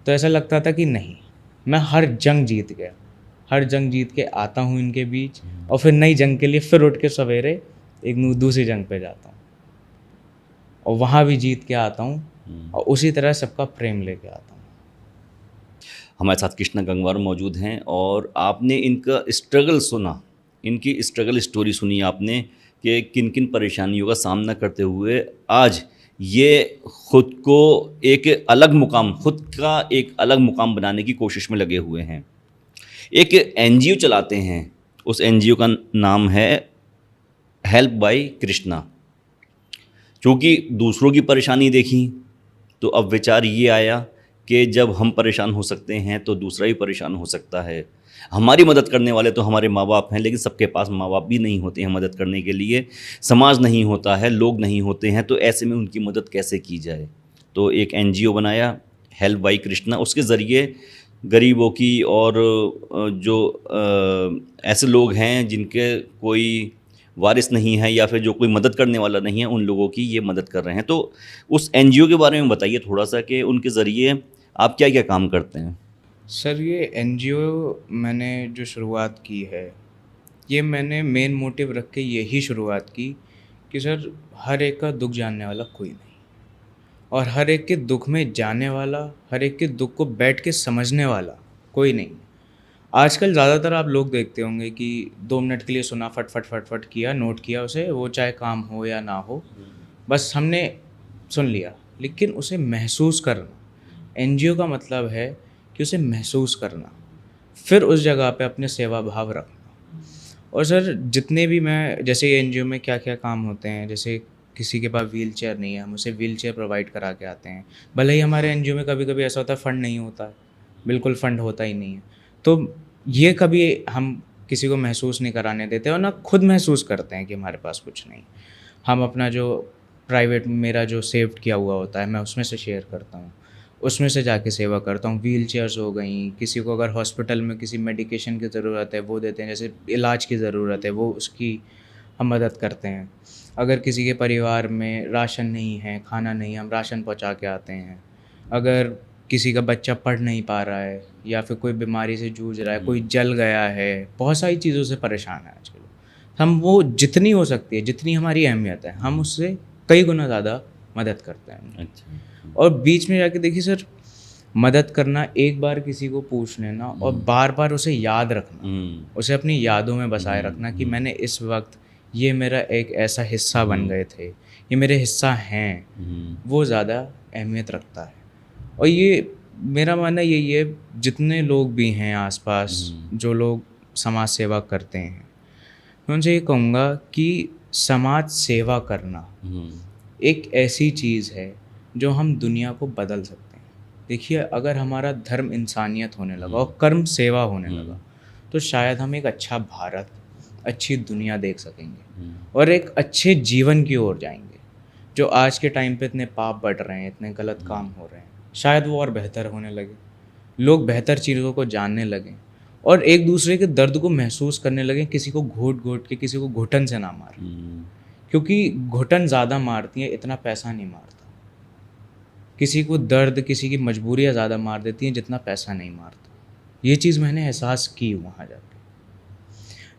तो ऐसा लगता था कि नहीं, मैं हर जंग जीत गया, हर जंग जीत के आता हूँ इनके बीच, और फिर नई जंग के लिए फिर उठ के सवेरे एक दूसरी जंग पे जाता हूँ और वहाँ भी जीत के आता हूँ और उसी तरह सबका प्रेम लेके आता हूँ। हमारे साथ कृष्णा गंगवार मौजूद हैं और आपने इनका स्ट्रगल सुना, इनकी स्ट्रगल स्टोरी सुनी आपने कि किन किन परेशानियों का सामना करते हुए आज ये खुद को एक अलग मुकाम, खुद का एक अलग मुकाम बनाने की कोशिश में लगे हुए हैं। एक एनजीओ चलाते हैं, उस एनजीओ का नाम है हेल्प बाय कृष्णा। क्योंकि दूसरों की परेशानी देखी तो अब विचार ये आया कि जब हम परेशान हो सकते हैं तो दूसरा भी परेशान हो सकता है। हमारी मदद करने वाले तो हमारे माँ बाप हैं, लेकिन सबके पास माँ बाप भी नहीं होते हैं मदद करने के लिए, समाज नहीं होता है, लोग नहीं होते हैं, तो ऐसे में उनकी मदद कैसे की जाए। तो एक एनजीओ बनाया हेल्प बाय कृष्णा, उसके ज़रिए गरीबों की और जो ऐसे लोग हैं जिनके कोई वारिस नहीं है या फिर जो कोई मदद करने वाला नहीं है, उन लोगों की ये मदद कर रहे हैं। तो उस एनजीओ के बारे में बताइए थोड़ा सा कि उनके ज़रिए आप क्या क्या काम करते हैं। सर ये एनजीओ मैंने जो शुरुआत की है ये मैंने मेन मोटिव रख के यही शुरुआत की कि सर हर एक का दुख जानने वाला कोई नहीं, और हर एक के दुख में जाने वाला, हर एक के दुख को बैठ के समझने वाला कोई नहीं। आजकल ज़्यादातर आप लोग देखते होंगे कि 2 मिनट के लिए सुना, फट फट फट फट किया, नोट किया उसे, वो चाहे काम हो या ना हो, बस हमने सुन लिया। लेकिन उसे महसूस करना, एनजीओ का मतलब है कि उसे महसूस करना, फिर उस जगह पे अपने सेवा भाव रखना। और सर जितने भी मैं, जैसे एनजीओ में क्या क्या काम होते हैं, जैसे किसी के पास व्हील चेयर नहीं है, हम उसे व्हील चेयर प्रोवाइड करा के आते हैं। भले ही हमारे एनजीओ में कभी कभी ऐसा होता है फंड नहीं होता है, बिल्कुल फंड होता ही नहीं है, तो ये कभी हम किसी को महसूस नहीं कराने देते और ना खुद महसूस करते हैं कि हमारे पास कुछ नहीं। हम अपना जो प्राइवेट मेरा जो सेव्ड किया हुआ होता है मैं उसमें से शेयर करता हूँ, उसमें से जाके सेवा करता हूँ। व्हील चेयर्स हो गई, किसी को अगर हॉस्पिटल में किसी मेडिकेशन की ज़रूरत है वो देते हैं, जैसे इलाज की ज़रूरत है वो उसकी हम मदद करते हैं। अगर किसी के परिवार में राशन नहीं है, खाना नहीं है, हम राशन पहुँचा के आते हैं। अगर किसी का बच्चा पढ़ नहीं पा रहा है या फिर कोई बीमारी से जूझ रहा है, कोई जल गया है, बहुत सारी चीज़ों से परेशान है आजकल, हम वो जितनी हो सकती है, जितनी हमारी अहमियत है, हम उससे कई गुना ज़्यादा मदद करते हैं। अच्छा। और बीच में जाके देखिए सर, मदद करना, एक बार किसी को पूछ लेना और बार बार उसे याद रखना, उसे अपनी यादों में बसाए रखना कि मैंने इस वक्त ये मेरा एक ऐसा हिस्सा बन गए थे, ये मेरे हिस्सा हैं, वो ज़्यादा अहमियत रखता है। और ये मेरा मानना यही है, जितने लोग भी हैं आसपास जो लोग समाज सेवा करते हैं, मैं उनसे ये कहूँगा कि समाज सेवा करना एक ऐसी चीज़ है जो हम दुनिया को बदल सकते हैं। देखिए, अगर हमारा धर्म इंसानियत होने लगा और कर्म सेवा होने लगा, तो शायद हम एक अच्छा भारत, अच्छी दुनिया देख सकेंगे और एक अच्छे जीवन की ओर जाएंगे। जो आज के टाइम पे इतने पाप बढ़ रहे हैं, इतने गलत काम हो रहे हैं, शायद वो और बेहतर होने लगे, लोग बेहतर चीज़ों को जानने लगें और एक दूसरे के दर्द को महसूस करने लगें, किसी को घोट घोट के, किसी को घुटन से ना मारें, क्योंकि घुटन ज़्यादा मारती है, इतना पैसा नहीं मारता। किसी को दर्द, किसी की मजबूरियाँ ज़्यादा मार देती हैं जितना पैसा नहीं मारता। ये चीज़ मैंने एहसास की वहाँ जाके।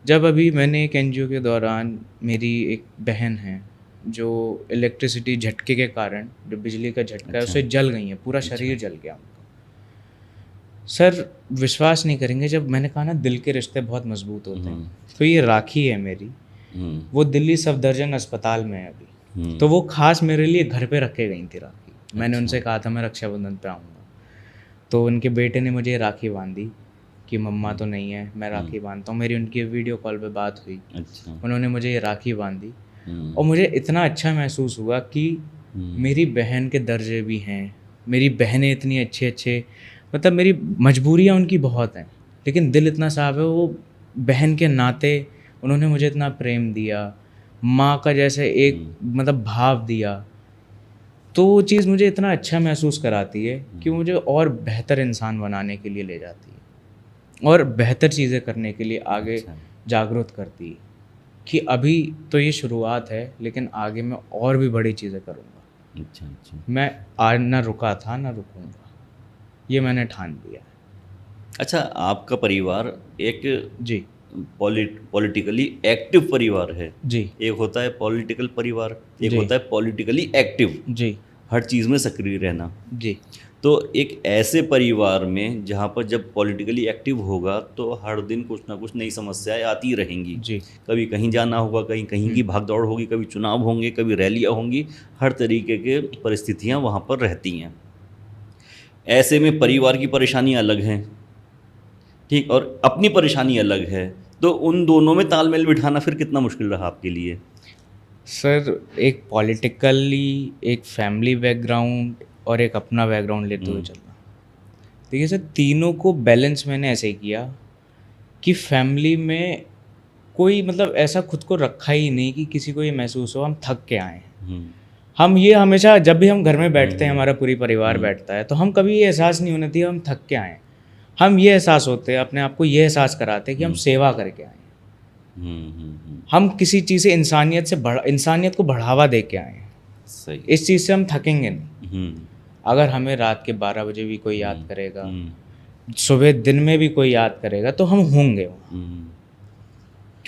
जब अभी मैंने एक एनजीओ के दौरान, मेरी एक बहन है जो इलेक्ट्रिसिटी झटके के कारण, जो बिजली का झटका है, उससे जल गई है, पूरा शरीर जल गया उनका। सर विश्वास नहीं करेंगे, जब मैंने कहा ना दिल के रिश्ते बहुत मजबूत होते हैं, तो ये राखी है मेरी, वो दिल्ली सफदरजंग अस्पताल में है अभी, तो वो खास मेरे लिए घर पे रखे गई थी राखी। मैंने उनसे कहा था मैं रक्षाबंधन पे आऊँगा, तो उनके बेटे ने मुझे राखी बांधी कि मम्मा तो नहीं है, मैं राखी बांधता हूँ। मेरी उनकी वीडियो कॉल पे बात हुई, उन्होंने मुझे ये राखी बांधी और मुझे इतना अच्छा महसूस हुआ कि मेरी बहन के दर्जे भी हैं, मेरी बहनें इतनी अच्छे अच्छे, मतलब मेरी मजबूरियाँ उनकी बहुत हैं, लेकिन दिल इतना साफ है। वो बहन के नाते उन्होंने मुझे इतना प्रेम दिया, माँ का जैसे एक मतलब भाव दिया, तो वो चीज़ मुझे इतना अच्छा महसूस कराती है कि मुझे और बेहतर इंसान बनाने के लिए ले जाती है और बेहतर चीज़ें करने के लिए आगे जागरूक करती है कि अभी तो ये शुरुआत है, लेकिन आगे मैं और भी बड़ी चीज़ें करूँगा। अच्छा। मैं आज ना रुका था ना रुकूँगा, ये मैंने ठान लिया। अच्छा, आपका परिवार एक जी पॉलिटिकली एक्टिव परिवार है। जी एक होता है पॉलिटिकल परिवार, एक जी। होता है पॉलिटिकली एक्टिव, जी हर चीज़ में सक्रिय रहना। जी तो एक ऐसे परिवार में जहाँ पर जब पॉलिटिकली एक्टिव होगा तो हर दिन कुछ ना कुछ नई समस्याएं आती रहेंगी। जी कभी कहीं जाना होगा, कहीं कहीं की भागदौड़ होगी, कभी चुनाव होंगे, कभी रैलियाँ होंगी, हर तरीके के परिस्थितियाँ वहाँ पर रहती हैं। ऐसे में परिवार की परेशानी अलग है, ठीक, और अपनी परेशानी अलग है, तो उन दोनों में तालमेल बिठाना फिर कितना मुश्किल रहा आपके लिए? सर, एक पॉलिटिकली, एक फैमिली बैकग्राउंड और एक अपना बैकग्राउंड लेते हुए चलना। देखिए सर, तीनों को बैलेंस मैंने ऐसे किया कि फैमिली में कोई मतलब ऐसा खुद को रखा ही नहीं कि किसी को ये महसूस हो हम थक के आए हैं। हम ये हमेशा, जब भी हम घर में बैठते हैं, हमारा पूरी परिवार बैठता है, तो हम कभी ये एहसास नहीं होने दिए हम थक के आए हैं। हम ये एहसास होते हैं, अपने आप को ये एहसास कराते हैं कि हम सेवा करके आए हैं। हम किसी चीज़ से इंसानियत को बढ़ावा दे के आए हैं। सही। इस चीज़ से हम थकेंगे नहीं। अगर हमें रात के 12 बजे भी कोई याद करेगा, सुबह दिन में भी कोई याद करेगा, तो हम होंगे वहाँ,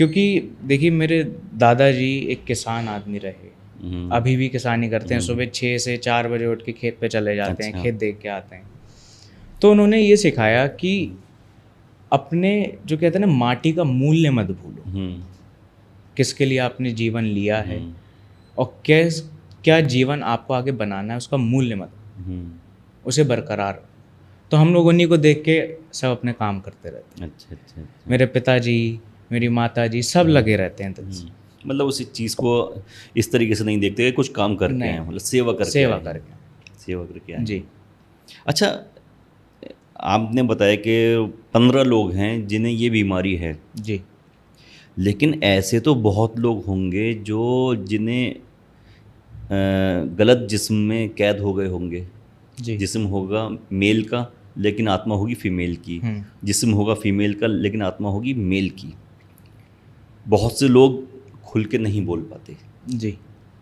क्योंकि देखिए मेरे दादाजी एक किसान आदमी रहे, अभी भी किसानी करते हैं, सुबह 6 से 4 बजे उठ के खेत पे चले जाते हैं, अच्छा। खेत देख के आते हैं। तो उन्होंने ये सिखाया कि अपने जो कहते हैं ना माटी का मूल्य मत भूलो, किसके लिए आपने जीवन लिया है और क्या जीवन आपको आगे बनाना है, उसका मूल्य मत, उसे बरकरार रखो। तो हम लोग उन्हीं को देख के सब अपने काम करते रहते हैं। अच्छा अच्छा अच्छा। मेरे पिताजी, मेरी माताजी सब लगे रहते हैं मतलब उसी चीज़ को इस तरीके से नहीं देखते कि कुछ काम करके नहीं, आए हैं, मतलब सेवा करके सेवा आए हैं। करके। सेवा करके आए हैं। जी अच्छा, आपने बताया कि 15 लोग हैं जिन्हें ये बीमारी है, जी लेकिन ऐसे तो बहुत लोग होंगे जो जिन्हें गलत जिस्म में कैद हो गए होंगे। जी जिस्म होगा मेल का लेकिन आत्मा होगी फीमेल की, जिस्म होगा फीमेल का लेकिन आत्मा होगी मेल की। बहुत से लोग खुल के नहीं बोल पाते, जी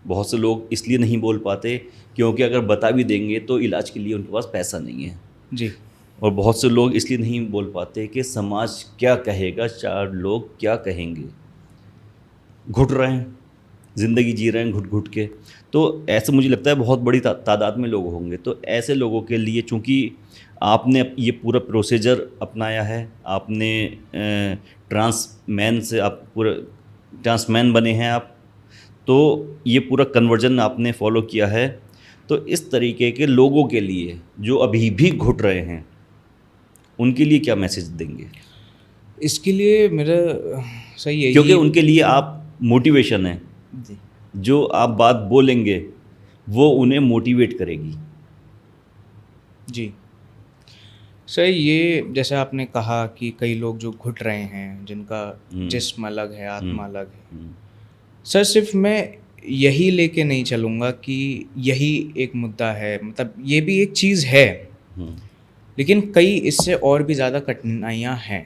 बहुत से लोग इसलिए नहीं बोल पाते क्योंकि अगर बता भी देंगे तो इलाज के लिए उनके पास पैसा नहीं है। जी और बहुत से लोग इसलिए नहीं बोल पाते कि समाज क्या कहेगा, 4 लोग क्या कहेंगे। घुट रहे हैं, ज़िंदगी जी रहे हैं घुट घुट के। तो ऐसे मुझे लगता है बहुत बड़ी तादाद में लोग होंगे। तो ऐसे लोगों के लिए चूँकि आपने ये पूरा प्रोसीजर अपनाया है, आपने ट्रांसमैन से आप पूरा ट्रांसमैन बने हैं आप, तो ये पूरा कन्वर्जन आपने फॉलो किया है। तो इस तरीके के लोगों के लिए जो अभी भी घुट रहे हैं उनके लिए क्या मैसेज देंगे? इसके लिए मेरा सही है क्योंकि उनके लिए आप मोटिवेशन है, जी जो आप बात बोलेंगे वो उन्हें मोटिवेट करेगी। जी सही। ये जैसे आपने कहा कि कई लोग जो घुट रहे हैं, जिनका जिस्म अलग है, आत्मा अलग है। सर सिर्फ मैं यही लेके नहीं चलूँगा कि यही एक मुद्दा है, मतलब ये भी एक चीज़ है, लेकिन कई इससे और भी ज़्यादा कठिनाइयाँ हैं।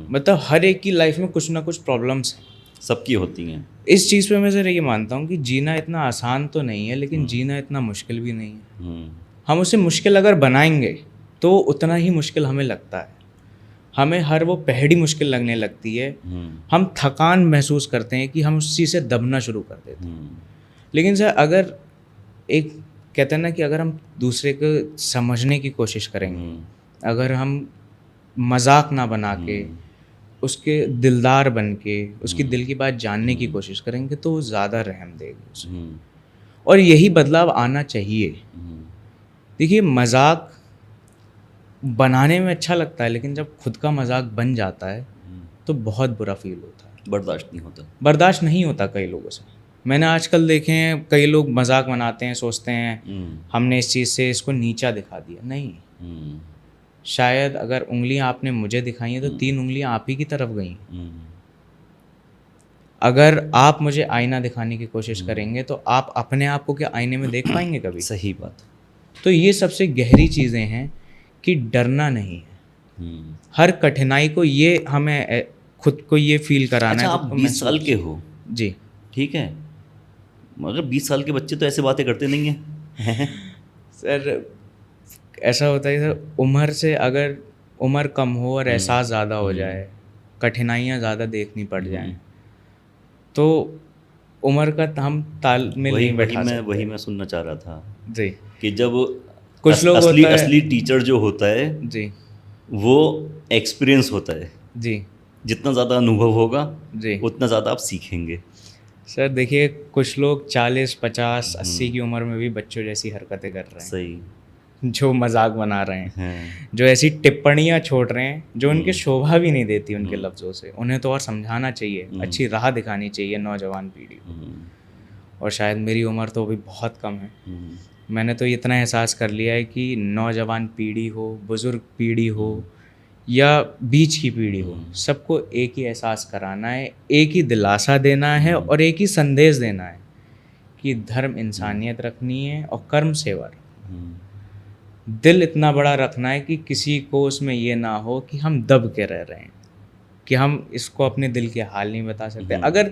मतलब हर एक की लाइफ में कुछ ना कुछ प्रॉब्लम्स हैं, सबकी होती हैं। इस चीज़ पे मैं सर ये मानता हूँ कि जीना इतना आसान तो नहीं है, लेकिन जीना इतना मुश्किल भी नहीं है। हम उसे मुश्किल अगर बनाएंगे तो उतना ही मुश्किल हमें लगता है। हमें हर वो पहाड़ी मुश्किल लगने लगती है, हम थकान महसूस करते हैं कि हम उस चीज़ से दबना शुरू कर देते हैं। लेकिन सर अगर एक कहते हैं ना कि अगर हम दूसरे को समझने की कोशिश करेंगे, अगर हम मजाक ना बना के, उसके दिलदार बन के, उसकी दिल की बात जानने की कोशिश करेंगे, तो वो ज़्यादा रहम देगी उसे। और यही बदलाव आना चाहिए। देखिए मजाक बनाने में अच्छा लगता है, लेकिन जब खुद का मजाक बन जाता है तो बहुत बुरा फील होता है, बर्दाश्त नहीं होता कई लोगों से। मैंने आजकल देखे हैं कई लोग मजाक बनाते हैं, सोचते हैं हमने इस चीज़ से इसको नीचा दिखा दिया। नहीं, शायद अगर उंगलियां आपने मुझे दिखाई हैं तो 3 उंगलियां आप ही की तरफ गई। अगर आप मुझे आईना दिखाने की कोशिश करेंगे तो आप अपने आप को क्या आईने में देख पाएंगे कभी? सही बात। तो ये सबसे गहरी चीज़ें हैं कि डरना नहीं है। हर कठिनाई को ये हमें खुद को ये फील कराना अच्छा, है। आप 20 साल के हो, जी ठीक है, मगर 20 साल के बच्चे तो ऐसे बातें करते नहीं हैं। सर ऐसा होता है सर, उम्र से अगर उम्र कम हो और एहसास ज़्यादा हो जाए, कठिनाइयाँ ज़्यादा देखनी पड़ जाएं, तो उम्र का हम तालमेल नहीं बैठा सकते। वही मैं सुनना चाह रहा था जी कि जब कुछ लोग असली टीचर जो होता है जी वो एक्सपीरियंस होता है। जी जितना ज़्यादा अनुभव होगा जी उतना ज़्यादा आप सीखेंगे। सर देखिए कुछ लोग 40, 50, 80 की उम्र में भी बच्चों जैसी हरकतें कर रहे हैं। सही। जो मजाक बना रहे हैं, जो ऐसी टिप्पणियां छोड़ रहे हैं जो उनके शोभा भी नहीं देती उनके लफ्ज़ों से। उन्हें तो और समझाना चाहिए, अच्छी राह दिखानी चाहिए नौजवान पीढ़ी को। और शायद मेरी उम्र तो अभी बहुत कम है, मैंने तो इतना एहसास कर लिया है कि नौजवान पीढ़ी हो, बुज़ुर्ग पीढ़ी हो या बीच की पीढ़ी हो, सबको एक ही एहसास कराना है, एक ही दिलासा देना है और एक ही संदेश देना है कि धर्म इंसानियत रखनी है और कर्म सेवा। दिल इतना बड़ा रखना है कि किसी को उसमें ये ना हो कि हम दब के रह रहे हैं, कि हम इसको अपने दिल के हाल नहीं बता सकते। अगर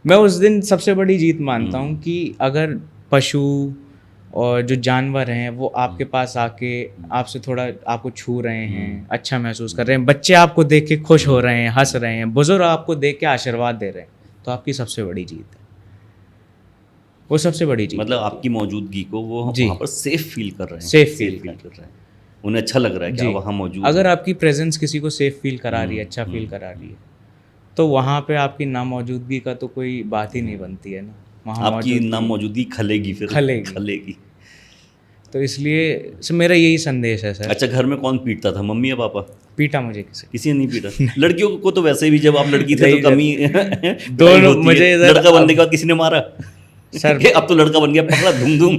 मैं उस दिन सबसे बड़ी जीत मानता हूँ कि अगर पशु, और जो जानवर हैं वो आपके पास आके आपसे थोड़ा आपको छू रहे हैं, अच्छा महसूस कर रहे हैं, बच्चे आपको देख के खुश हो रहे हैं, हंस रहे हैं, बुजुर्ग आपको देख के आशीर्वाद दे रहे हैं, तो आपकी सबसे बड़ी जीत है, वो सबसे बड़ी जीत मतलब होती आपकी मौजूदगी को वो जी। वहाँ पर सेफ फील कर रहे हैं, Safe feel कर रहे हैं, उन्हें अच्छा लग रहा है कि जी। आप वहाँ मौजूद अगर हैं। आपकी प्रेजेंस किसी को सेफ फील करा रही है, अच्छा फील करा रही है, तो वहाँ पे आपकी नामौजूदगी का तो कोई बात ही नहीं बनती है ना, वहाँ आपकी नाम मौजूदगी खलेगी, फिर खलेगी। तो इसलिए मेरा यही संदेश है सर। अच्छा, घर में कौन पीटता था, मम्मी या पापा? पीटा मुझे किसी ने नहीं पीटा? लड़कियों को तो वैसे भी जब आप लड़की थे नहीं तो कमी दोनों मुझे इधर लड़का बनने के बाद किसी ने मारा सर कि अब तो लड़का बन गया, पकड़ा धूम धूम।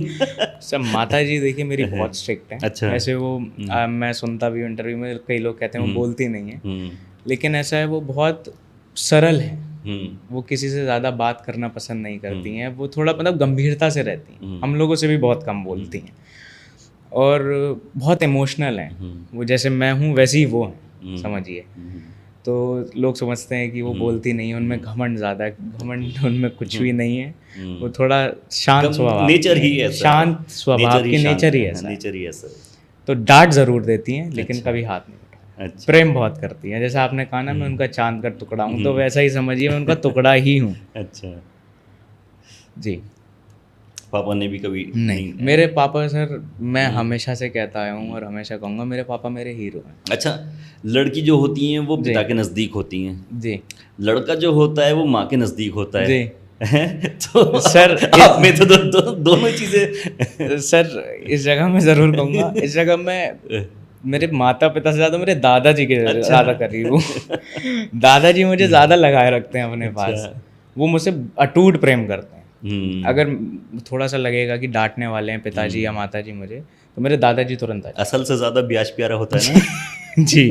सर माता जी देखिए मेरी बहुत स्ट्रिक्ट है। अच्छा। ऐसे वो मैं सुनता भी इंटरव्यू में, कई लोग कहते हैं वो बोलती नहीं है, लेकिन ऐसा है वो बहुत सरल है, वो किसी से ज़्यादा बात करना पसंद नहीं करती हैं, वो थोड़ा मतलब गंभीरता से रहती हैं, हम लोगों से भी बहुत कम बोलती हैं और बहुत इमोशनल हैं, वो जैसे मैं हूँ वैसे ही वो हैं, समझिए। तो लोग समझते हैं कि वो बोलती नहीं है, उनमें घमंड ज़्यादा है, घमंड उनमें कुछ भी नहीं है, वो थोड़ा शांत स्वभाव, नेचर ही ऐसा, शांत स्वभाव की नेचर ही ऐसा, नेचर ही ऐसा। तो डांट ज़रूर देती हैं लेकिन अच्छा। कभी हाथ नहीं उठाया। अच्छा। प्रेम बहुत करती हैं, जैसे आपने कहा ना मैं उनका चांद का टुकड़ा हूँ, तो वैसा ही समझिए मैं उनका टुकड़ा ही हूँ। अच्छा। जी। पापा ने भी कभी नहीं, मेरे पापा सर मैं हमेशा से कहता आया हूँ और हमेशा कहूँगा, मेरे पापा मेरे हीरो हैं। अच्छा, लड़की जो होती हैं वो पिता के नज़दीक होती हैं जी, लड़का जो होता है वो माँ के नज़दीक होता है जी। तो सर आप में तो दोनों चीज़ें। सर इस जगह मैं ज़रूर कहूँगा, इस जगह मैं मेरे माता पिता से ज़्यादा मेरे दादाजी के ज़्यादा करीब हूँ। दादाजी मुझे ज़्यादा लगाए रखते हैं अपने पास, वो मुझसे अटूट प्रेम करते हैं। अगर थोड़ा सा लगेगा कि डांटने वाले हैं पिताजी या माताजी मुझे, तो मेरे दादाजी तुरंत आ जाते असल से ज़्यादा ब्याज प्यारा होता है ना। हैं। जी,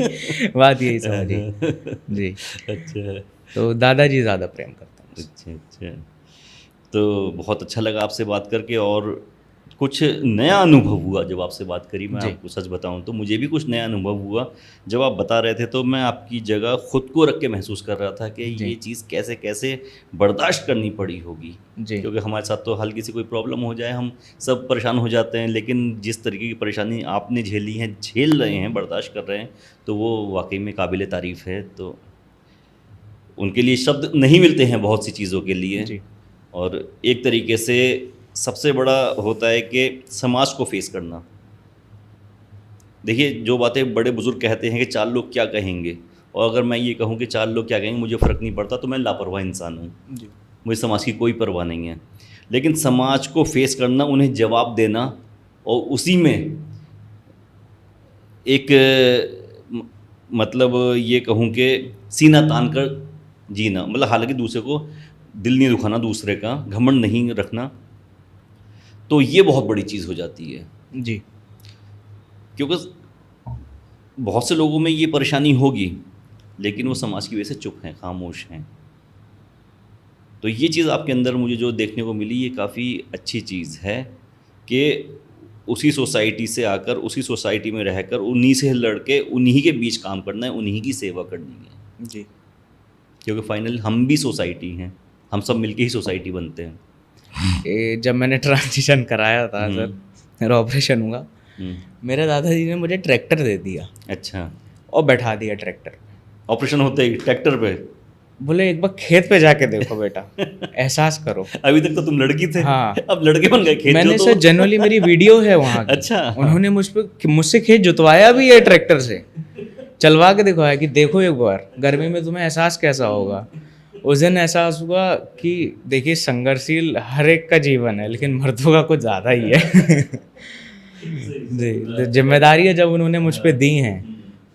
बात यही समझिए। जी, अच्छा। तो दादाजी ज़्यादा प्रेम करते हैं। अच्छा अच्छा, तो बहुत अच्छा लगा आपसे बात करके, और कुछ नया अनुभव हुआ जब आपसे बात करी। मैं आपको सच बताऊं तो मुझे भी कुछ नया अनुभव हुआ जब आप बता रहे थे, तो मैं आपकी जगह खुद को रख के महसूस कर रहा था कि ये चीज़ कैसे कैसे बर्दाश्त करनी पड़ी होगी, क्योंकि हमारे साथ तो हल्की सी कोई प्रॉब्लम हो जाए हम सब परेशान हो जाते हैं, लेकिन जिस तरीके की परेशानी आपने झेली है, झेल रहे हैं, बर्दाश्त कर रहे हैं, तो वो वाकई में काबिल तारीफ़ है। तो उनके लिए शब्द नहीं मिलते हैं बहुत सी चीज़ों के लिए। और एक तरीके से सबसे बड़ा होता है कि समाज को फेस करना। देखिए, जो बातें बड़े बुजुर्ग कहते हैं कि 4 लोग क्या कहेंगे, और अगर मैं ये कहूँ कि 4 लोग क्या कहेंगे मुझे फ़र्क नहीं पड़ता, तो मैं लापरवाह इंसान हूँ, मुझे समाज की कोई परवाह नहीं है। लेकिन समाज को फेस करना, उन्हें जवाब देना, और उसी में एक मतलब ये कहूँ कि सीना तान कर जीना, मतलब हालांकि दूसरे को दिल नहीं दुखाना, दूसरे का घमंड नहीं रखना, तो ये बहुत बड़ी चीज़ हो जाती है। जी, क्योंकि बहुत से लोगों में ये परेशानी होगी, लेकिन वो समाज की वजह से चुप हैं, खामोश हैं। तो ये चीज़ आपके अंदर मुझे जो देखने को मिली, ये काफ़ी अच्छी चीज़ है कि उसी सोसाइटी से आकर, उसी सोसाइटी में रहकर, उन्हीं से लड़के उन्हीं के बीच काम करना है, उन्हीं की सेवा करनी है। जी, क्योंकि फाइनल हम भी सोसाइटी हैं, हम सब मिलके ही सोसाइटी बनते हैं। जब मैंने ट्रांजिशन कराया था सर, मेरा ऑपरेशन हुआ, मेरे दादाजी ने मुझे ट्रैक्टर दे दिया। अच्छा। और बैठा दिया ट्रैक्टर। ऑपरेशन होते ही ट्रैक्टर पे? बोले एक बार खेत पे जाके देखो बेटा, एहसास करो। अभी तक तो तुम लड़की थे। हाँ, अब लड़के बन गए। खेत मैंने जो सर जनरली मेरी वीडियो है वहाँ की। अच्छा। उन्होंने मुझसे खेत जुतवाया भी है ट्रैक्टर से, चलवा के दिखवाया कि देखो एक बार गर्मी में तुम्हें एहसास कैसा होगा। उस दिन एहसास हुआ कि देखिए संघर्षशील हर एक का जीवन है, लेकिन मर्दों का कुछ ज़्यादा ही है। जी, जिम्मेदारियाँ जब उन्होंने मुझ पे दी हैं,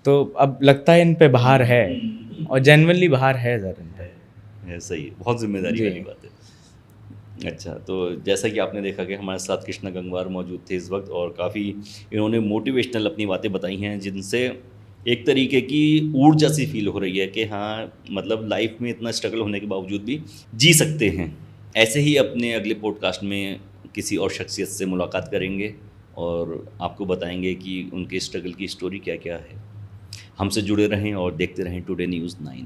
तो अब लगता है इन पे भार है, और जेन्युइनली भार है सर इन पे। सही है, बहुत जिम्मेदारी वाली बात है। अच्छा, तो जैसा कि आपने देखा कि हमारे साथ कृष्णा गंगवार मौजूद थे इस वक्त, और काफ़ी इन्होंने मोटिवेशनल अपनी बातें बताई हैं, जिनसे एक तरीके की ऊर्जा सी फील हो रही है कि हाँ, मतलब लाइफ में इतना स्ट्रगल होने के बावजूद भी जी सकते हैं। ऐसे ही अपने अगले पॉडकास्ट में किसी और शख्सियत से मुलाकात करेंगे और आपको बताएंगे कि उनके स्ट्रगल की स्टोरी क्या क्या है। हमसे जुड़े रहें और देखते रहें टुडे न्यूज़ 9।